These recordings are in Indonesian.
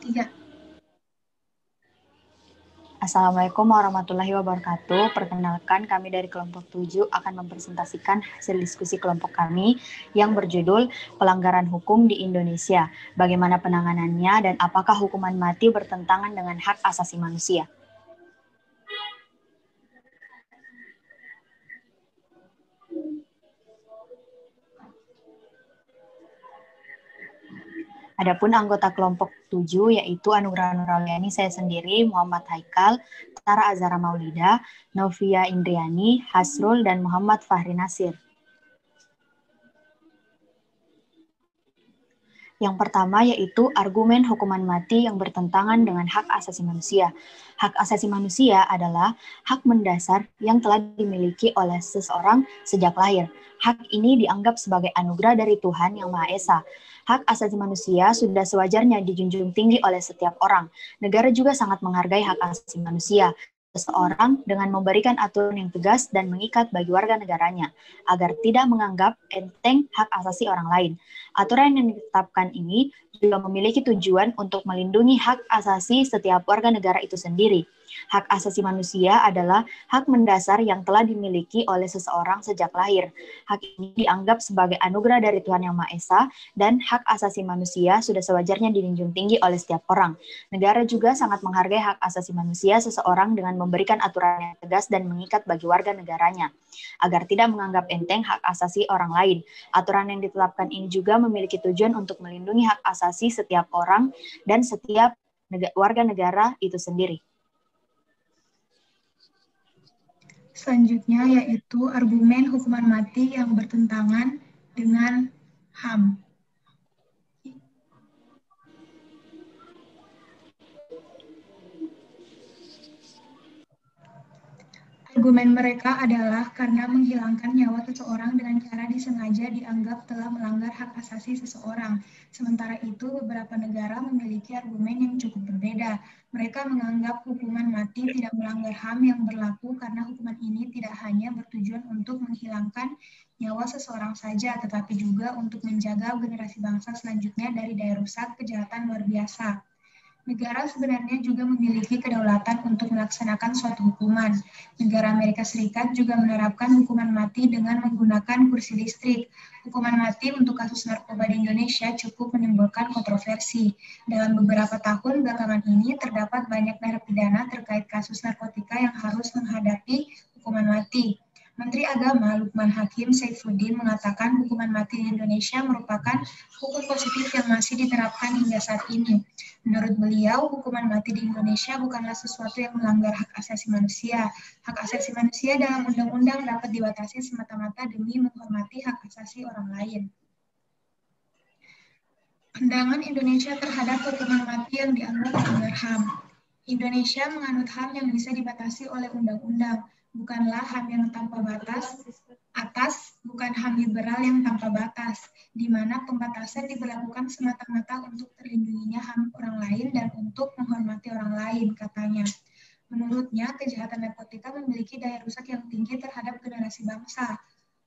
3. Assalamualaikum warahmatullahi wabarakatuh. Perkenalkan, kami dari kelompok 7 akan mempresentasikan hasil diskusi kelompok kami yang berjudul Pelanggaran Hukum di Indonesia. Bagaimana penanganannya dan apakah hukuman mati bertentangan dengan hak asasi manusia? Adapun anggota kelompok 7 yaitu Anugrah Nuraliani, saya sendiri, Muhammad Haikal, Tara Azhara Maulida, Novia Indriani, Hasrul, dan Muhammad Fahri Nasir. Yang pertama yaitu argumen hukuman mati yang bertentangan dengan hak asasi manusia. Hak asasi manusia adalah hak mendasar yang telah dimiliki oleh seseorang sejak lahir. Hak ini dianggap sebagai anugerah dari Tuhan Yang Maha Esa. Hak asasi manusia sudah sewajarnya dijunjung tinggi oleh setiap orang. Negara juga sangat menghargai hak asasi manusia seseorang dengan memberikan aturan yang tegas dan mengikat bagi warga negaranya agar tidak menganggap enteng hak asasi orang lain. Aturan yang ditetapkan ini juga memiliki tujuan untuk melindungi hak asasi setiap warga negara itu sendiri. Hak asasi manusia adalah hak mendasar yang telah dimiliki oleh seseorang sejak lahir. Hak ini dianggap sebagai anugerah dari Tuhan Yang Maha Esa dan hak asasi manusia sudah sewajarnya dijunjung tinggi oleh setiap orang. Negara juga sangat menghargai hak asasi manusia seseorang dengan memberikan aturan yang tegas dan mengikat bagi warga negaranya agar tidak menganggap enteng hak asasi orang lain. Aturan yang ditetapkan ini juga memiliki tujuan untuk melindungi hak asasi setiap orang dan setiap warga negara itu sendiri. Selanjutnya yaitu argumen hukuman mati yang bertentangan dengan HAM. Argumen mereka adalah karena menghilangkan nyawa seseorang dengan cara disengaja dianggap telah melanggar hak asasi seseorang. Sementara itu, beberapa negara memiliki argumen yang cukup berbeda. Mereka menganggap hukuman mati tidak melanggar HAM yang berlaku karena hukuman ini tidak hanya bertujuan untuk menghilangkan nyawa seseorang saja, tetapi juga untuk menjaga generasi bangsa selanjutnya dari daya rusak kejahatan luar biasa. Negara sebenarnya juga memiliki kedaulatan untuk melaksanakan suatu hukuman. Negara Amerika Serikat juga menerapkan hukuman mati dengan menggunakan kursi listrik. Hukuman mati untuk kasus narkoba di Indonesia cukup menimbulkan kontroversi. Dalam beberapa tahun belakangan ini terdapat banyak narapidana terkait kasus narkotika yang harus menghadapi hukuman mati. Menteri Agama Lukman Hakim Saifuddin mengatakan hukuman mati di Indonesia merupakan hukum positif yang masih diterapkan hingga saat ini. Menurut beliau, hukuman mati di Indonesia bukanlah sesuatu yang melanggar hak asasi manusia. Hak asasi manusia dalam undang-undang dapat dibatasi semata-mata demi menghormati hak asasi orang lain. Pandangan Indonesia terhadap hukuman mati yang dianggap melanggar HAM. Indonesia menganut HAM yang bisa dibatasi oleh undang-undang, bukanlah HAM yang tanpa batas, bukan HAM liberal yang tanpa batas, di mana pembatasan diberlakukan semata-mata untuk terlindunginya HAM orang lain dan untuk menghormati orang lain, katanya. Menurutnya, kejahatan narkotika memiliki daya rusak yang tinggi terhadap generasi bangsa.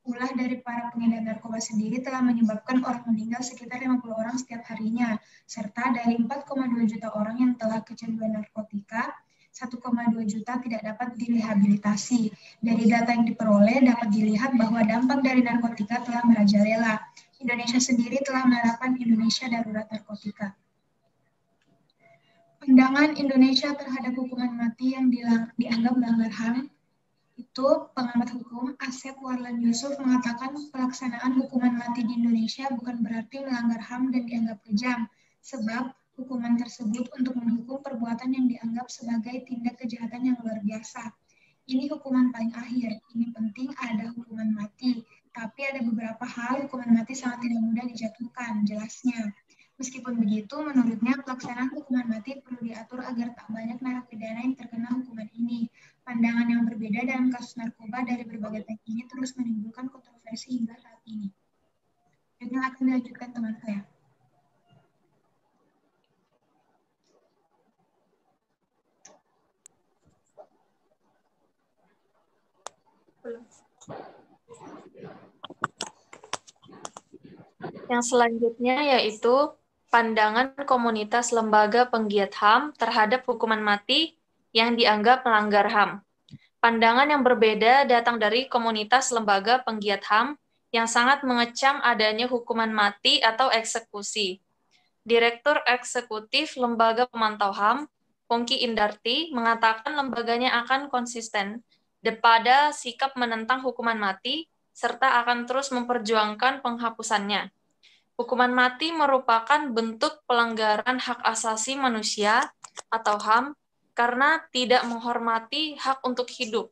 Ulah dari para pengedar narkoba sendiri telah menyebabkan orang meninggal sekitar 50 orang setiap harinya, serta dari 4,2 juta orang yang telah kecanduan narkotika, 1,2 juta tidak dapat direhabilitasi. Dari data yang diperoleh dapat dilihat bahwa dampak dari narkotika telah merajalela. Indonesia sendiri telah menerapkan Indonesia Darurat Narkotika. Pandangan Indonesia terhadap hukuman mati yang dianggap melanggar HAM itu, pengamat hukum Asep Warlan Yusuf mengatakan pelaksanaan hukuman mati di Indonesia bukan berarti melanggar HAM dan dianggap kejam, sebab hukuman tersebut untuk menghukum perbuatan yang dianggap sebagai tindak kejahatan yang luar biasa. Ini hukuman paling akhir, ini penting ada hukuman mati, tapi ada beberapa hal hukuman mati sangat tidak mudah dijatuhkan, jelasnya. Meskipun begitu, menurutnya pelaksanaan hukuman mati perlu diatur agar tak banyak narapidana yang terkena hukuman ini. Pandangan yang berbeda dalam kasus narkoba dari berbagai pihak ini terus menimbulkan kontroversi hingga saat ini. Ini akan dilanjutkan teman saya. Yang selanjutnya yaitu pandangan komunitas lembaga penggiat HAM terhadap hukuman mati yang dianggap melanggar HAM. Pandangan yang berbeda datang dari komunitas lembaga penggiat HAM yang sangat mengecam adanya hukuman mati atau eksekusi. Direktur Eksekutif Lembaga Pemantau HAM, Pongki Indarti, mengatakan lembaganya akan konsisten pada sikap menentang hukuman mati, serta akan terus memperjuangkan penghapusannya. Hukuman mati merupakan bentuk pelanggaran hak asasi manusia atau HAM karena tidak menghormati hak untuk hidup,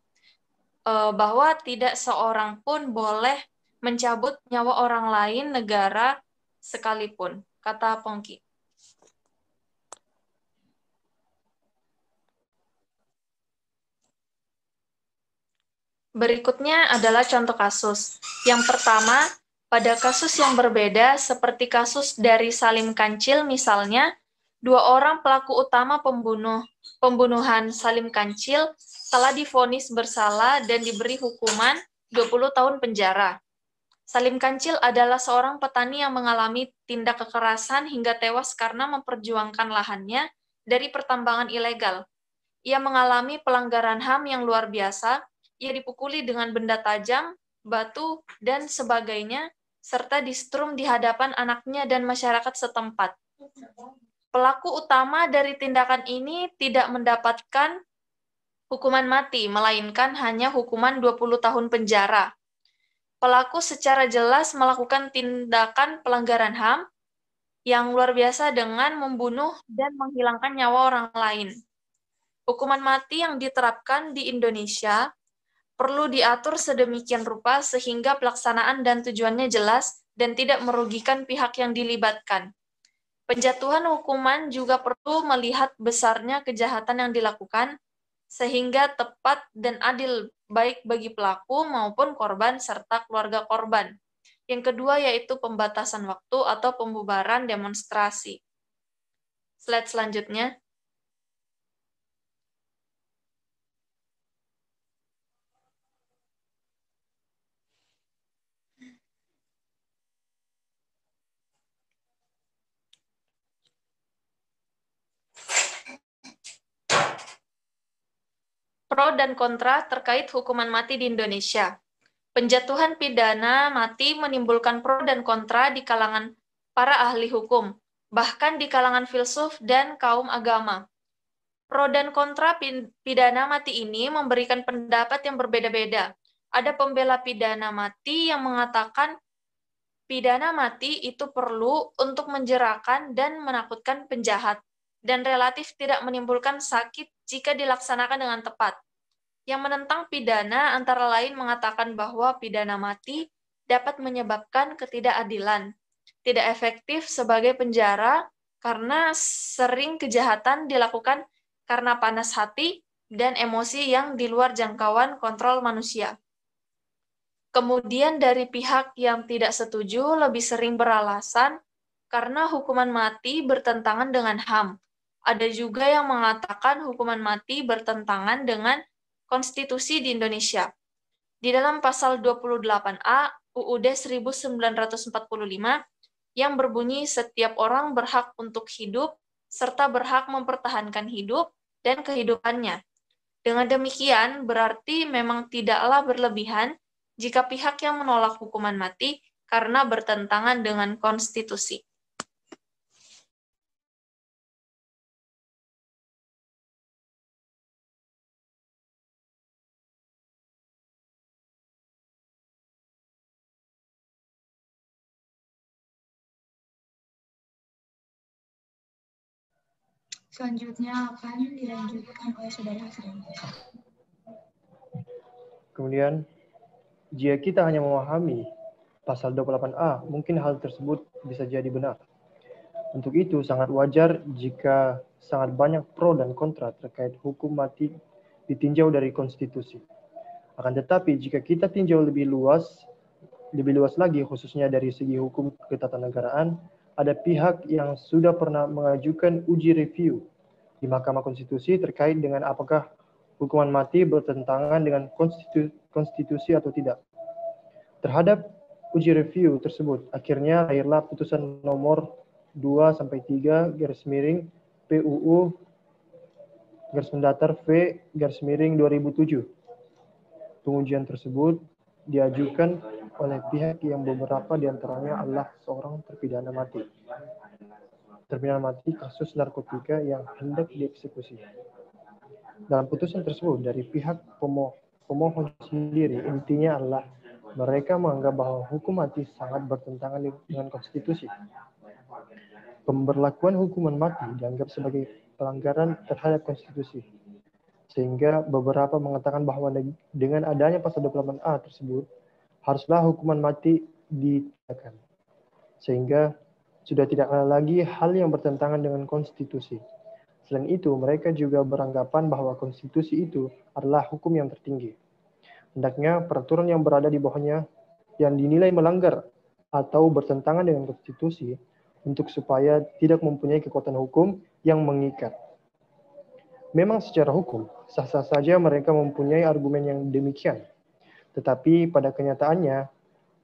bahwa tidak seorang pun boleh mencabut nyawa orang lain negara sekalipun, kata Pongki. Berikutnya adalah contoh kasus. Yang pertama, pada kasus yang berbeda seperti kasus dari Salim Kancil misalnya, dua orang pelaku utama pembunuhan Salim Kancil telah divonis bersalah dan diberi hukuman 20 tahun penjara. Salim Kancil adalah seorang petani yang mengalami tindak kekerasan hingga tewas karena memperjuangkan lahannya dari pertambangan ilegal. Ia mengalami pelanggaran HAM yang luar biasa. Ia dipukuli dengan benda tajam, batu, dan sebagainya, serta distrum di hadapan anaknya dan masyarakat setempat. Pelaku utama dari tindakan ini tidak mendapatkan hukuman mati, melainkan hanya hukuman 20 tahun penjara. Pelaku secara jelas melakukan tindakan pelanggaran HAM yang luar biasa dengan membunuh dan menghilangkan nyawa orang lain. Hukuman mati yang diterapkan di Indonesia perlu diatur sedemikian rupa sehingga pelaksanaan dan tujuannya jelas dan tidak merugikan pihak yang dilibatkan. Penjatuhan hukuman juga perlu melihat besarnya kejahatan yang dilakukan, sehingga tepat dan adil baik bagi pelaku maupun korban serta keluarga korban. Yang kedua yaitu pembatasan waktu atau pembubaran demonstrasi. Slide selanjutnya. Pro dan kontra terkait hukuman mati di Indonesia. Penjatuhan pidana mati menimbulkan pro dan kontra di kalangan para ahli hukum, bahkan di kalangan filsuf dan kaum agama. Pro dan kontra pidana mati ini memberikan pendapat yang berbeda-beda. Ada pembela pidana mati yang mengatakan pidana mati itu perlu untuk menjerakan dan menakutkan penjahat, dan relatif tidak menimbulkan sakit jika dilaksanakan dengan tepat. Yang menentang pidana antara lain mengatakan bahwa pidana mati dapat menyebabkan ketidakadilan, tidak efektif sebagai penjara karena sering kejahatan dilakukan karena panas hati dan emosi yang di luar jangkauan kontrol manusia. Kemudian dari pihak yang tidak setuju lebih sering beralasan karena hukuman mati bertentangan dengan HAM. Ada juga yang mengatakan hukuman mati bertentangan dengan konstitusi di Indonesia. Di dalam pasal 28A UUD 1945 yang berbunyi setiap orang berhak untuk hidup serta berhak mempertahankan hidup dan kehidupannya. Dengan demikian berarti memang tidaklah berlebihan jika pihak yang menolak hukuman mati karena bertentangan dengan konstitusi. Selanjutnya akan dilanjutkan oleh Saudara Hasri. Kemudian, jika kita hanya memahami pasal 28A, mungkin hal tersebut bisa jadi benar. Untuk itu, sangat wajar jika sangat banyak pro dan kontra terkait hukum mati ditinjau dari konstitusi. Akan tetapi, jika kita tinjau lebih luas lagi, khususnya dari segi hukum ketatanegaraan, ada pihak yang sudah pernah mengajukan uji review di Mahkamah Konstitusi terkait dengan apakah hukuman mati bertentangan dengan konstitusi atau tidak. Terhadap uji review tersebut, akhirnya lahirlah putusan nomor 2-3 PUU V/2007. Pengujian tersebut diajukan oleh pihak yang beberapa diantaranya adalah seorang terpidana mati. Terpidana mati kasus narkotika yang hendak dieksekusi. Dalam putusan tersebut dari pihak pemohon sendiri, intinya adalah mereka menganggap bahwa hukum mati sangat bertentangan dengan konstitusi. Pemberlakuan hukuman mati dianggap sebagai pelanggaran terhadap konstitusi. Sehingga beberapa mengatakan bahwa dengan adanya pasal 28A tersebut, haruslah hukuman mati ditegakkan. Sehingga sudah tidak ada lagi hal yang bertentangan dengan konstitusi. Selain itu, mereka juga beranggapan bahwa konstitusi itu adalah hukum yang tertinggi. Hendaknya peraturan yang berada di bawahnya yang dinilai melanggar atau bertentangan dengan konstitusi untuk supaya tidak mempunyai kekuatan hukum yang mengikat. Memang secara hukum, sah-sah saja mereka mempunyai argumen yang demikian. Tetapi pada kenyataannya,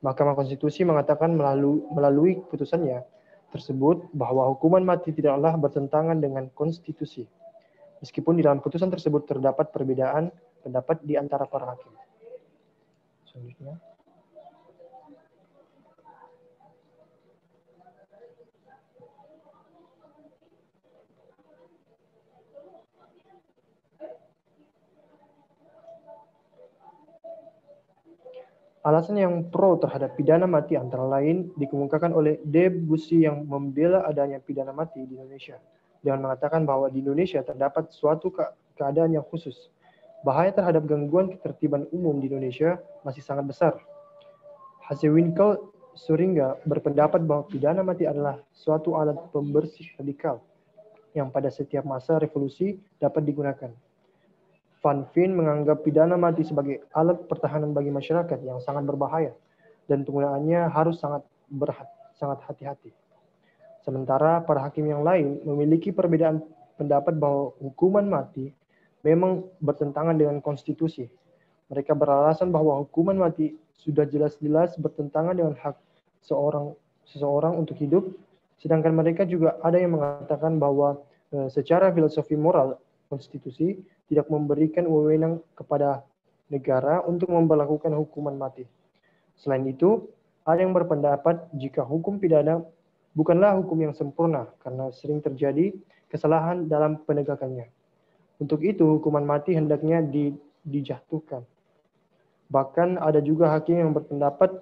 Mahkamah Konstitusi mengatakan melalui putusannya tersebut bahwa hukuman mati tidaklah bertentangan dengan konstitusi. Meskipun di dalam putusan tersebut terdapat perbedaan pendapat di antara para hakim. Selanjutnya. Alasan yang pro terhadap pidana mati antara lain dikemukakan oleh Debussy yang membela adanya pidana mati di Indonesia dengan mengatakan bahwa di Indonesia terdapat suatu keadaan yang khusus. Bahaya terhadap gangguan ketertiban umum di Indonesia masih sangat besar. Hasewinkel Suringga berpendapat bahwa pidana mati adalah suatu alat pembersih radikal yang pada setiap masa revolusi dapat digunakan. Van Veen menganggap pidana mati sebagai alat pertahanan bagi masyarakat yang sangat berbahaya dan penggunaannya harus sangat hati-hati. Sementara para hakim yang lain memiliki perbedaan pendapat bahwa hukuman mati memang bertentangan dengan konstitusi. Mereka beralasan bahwa hukuman mati sudah jelas-jelas bertentangan dengan hak seseorang untuk hidup, sedangkan mereka juga ada yang mengatakan bahwa secara filosofi moral konstitusi tidak memberikan wewenang kepada negara untuk memberlakukan hukuman mati. Selain itu, ada yang berpendapat jika hukum pidana bukanlah hukum yang sempurna karena sering terjadi kesalahan dalam penegakannya. Untuk itu, hukuman mati hendaknya dijatuhkan. Bahkan ada juga hakim yang berpendapat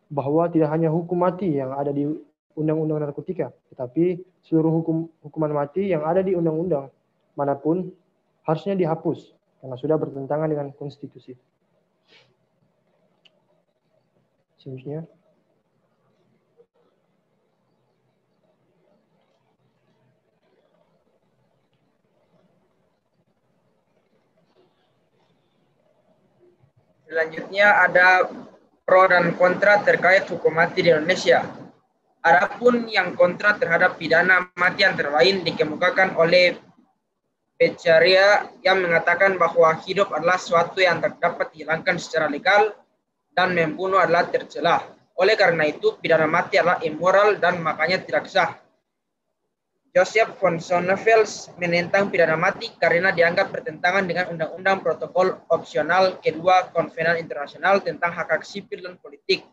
bahwa tidak hanya hukum mati yang ada di Undang-Undang Narkotika, tetapi seluruh hukuman mati yang ada di undang-undang manapun harusnya dihapus karena sudah bertentangan dengan konstitusi. Selanjutnya. Selanjutnya ada pro dan kontra terkait hukum mati di Indonesia. Adapun yang kontra terhadap pidana mati antara lain dikemukakan oleh Beccaria yang mengatakan bahwa hidup adalah sesuatu yang tak dapat dihilangkan secara legal dan membunuh adalah tercela. Oleh karena itu, pidana mati adalah immoral dan makanya tidak sah. Joseph von Sonneveld menentang pidana mati karena dianggap bertentangan dengan Undang-Undang Protokol Opsional kedua Konvensi Internasional tentang hak-hak sipil dan politik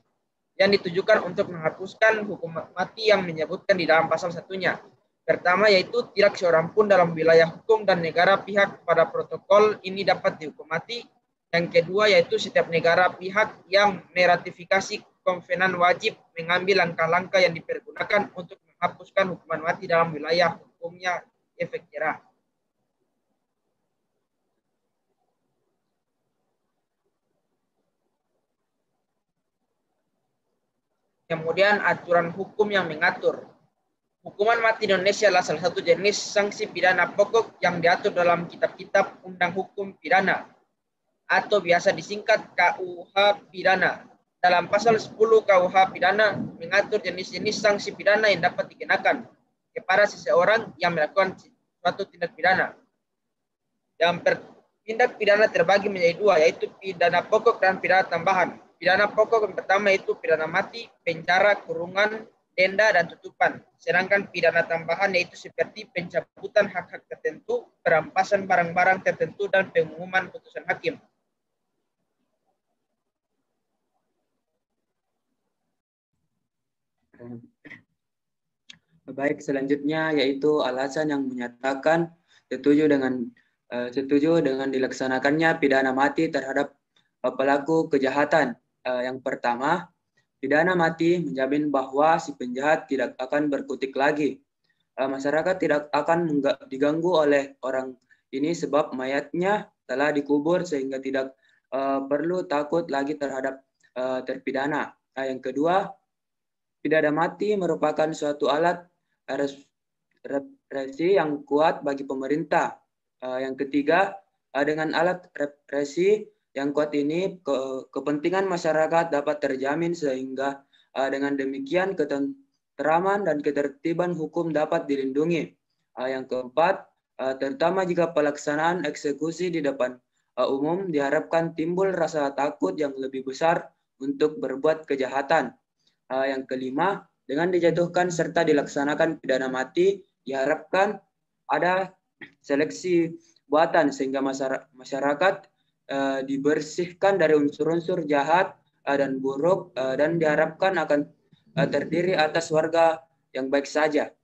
yang ditujukan untuk menghapuskan hukum mati yang menyebutkan di dalam pasal satunya. Pertama yaitu tidak seorang pun dalam wilayah hukum dan negara pihak pada protokol ini dapat dihukum mati. Yang kedua yaitu setiap negara pihak yang meratifikasi konvenan wajib mengambil langkah-langkah yang dipergunakan untuk menghapuskan hukuman mati dalam wilayah hukumnya efek jerah. Kemudian aturan hukum yang mengatur. Hukuman mati di Indonesia adalah salah satu jenis sanksi pidana pokok yang diatur dalam kitab-kitab undang hukum pidana atau biasa disingkat KUH pidana. Dalam pasal 10 KUH pidana mengatur jenis-jenis sanksi pidana yang dapat dikenakan kepada seseorang yang melakukan suatu tindak pidana. Tindak pidana terbagi menjadi dua, yaitu pidana pokok dan pidana tambahan. Pidana pokok yang pertama itu pidana mati, penjara, kurungan, denda, dan tutupan. Sedangkan pidana tambahan yaitu seperti pencabutan hak-hak tertentu, perampasan barang-barang tertentu, dan pengumuman putusan hakim. Baik, selanjutnya yaitu alasan yang menyatakan setuju dengan dilaksanakannya pidana mati terhadap pelaku kejahatan. Yang pertama, pidana mati menjamin bahwa si penjahat tidak akan berkutik lagi. Masyarakat tidak akan diganggu oleh orang ini sebab mayatnya telah dikubur sehingga tidak perlu takut lagi terhadap terpidana. Yang kedua, pidana mati merupakan suatu alat represi yang kuat bagi pemerintah. Yang ketiga, dengan alat represi yang kuat ini, kepentingan masyarakat dapat terjamin sehingga dengan demikian ketenteraman dan ketertiban hukum dapat dilindungi. Yang keempat, terutama jika pelaksanaan eksekusi di depan umum diharapkan timbul rasa takut yang lebih besar untuk berbuat kejahatan. Yang kelima, dengan dijatuhkan serta dilaksanakan pidana mati, diharapkan ada seleksi buatan sehingga masyarakat dibersihkan dari unsur-unsur jahat dan buruk dan diharapkan akan terdiri atas warga yang baik saja.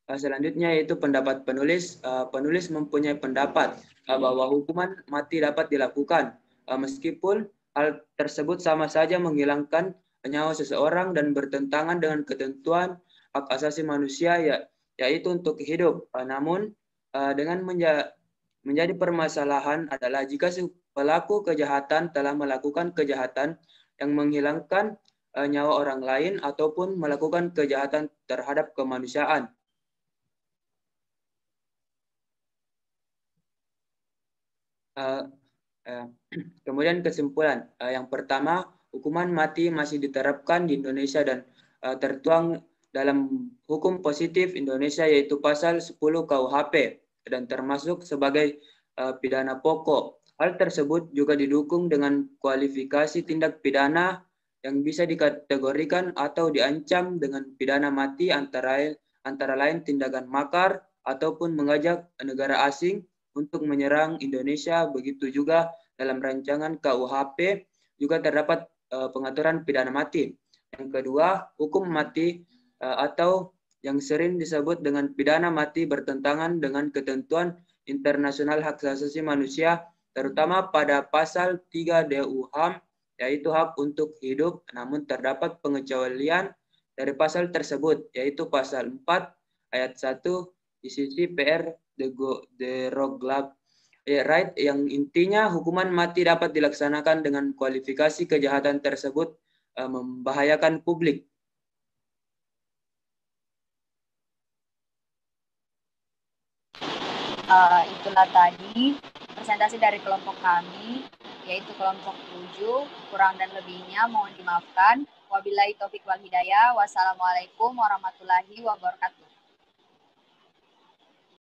Selanjutnya yaitu pendapat penulis. Penulis mempunyai pendapat bahwa hukuman mati dapat dilakukan meskipun hal tersebut sama saja menghilangkan nyawa seseorang dan bertentangan dengan ketentuan hak asasi manusia yaitu untuk hidup. Namun dengan menjadi permasalahan adalah jika si pelaku kejahatan telah melakukan kejahatan yang menghilangkan nyawa orang lain ataupun melakukan kejahatan terhadap kemanusiaan. Kemudian kesimpulan. Yang pertama, hukuman mati masih diterapkan di Indonesia dan tertuang dalam hukum positif Indonesia yaitu pasal 10 KUHP dan termasuk sebagai pidana pokok. Hal tersebut juga didukung dengan kualifikasi tindak pidana yang bisa dikategorikan atau diancam dengan pidana mati antara lain tindakan makar ataupun mengajak negara asing untuk menyerang Indonesia. Begitu juga dalam rancangan KUHP juga terdapat pengaturan pidana mati. Yang kedua, hukum mati atau yang sering disebut dengan pidana mati bertentangan dengan ketentuan internasional hak asasi manusia, terutama pada pasal 3 DUHAM, yaitu hak untuk hidup, namun terdapat pengecualian dari pasal tersebut, yaitu pasal 4 ayat 1 di sisi PR derogative right yang intinya hukuman mati dapat dilaksanakan dengan kualifikasi kejahatan tersebut membahayakan publik. Itulah tadi presentasi dari kelompok kami, yaitu kelompok 7. Kurang dan lebihnya mohon dimaafkan. Wabillahi taufik wal hidayah. Wassalamualaikum warahmatullahi wabarakatuh.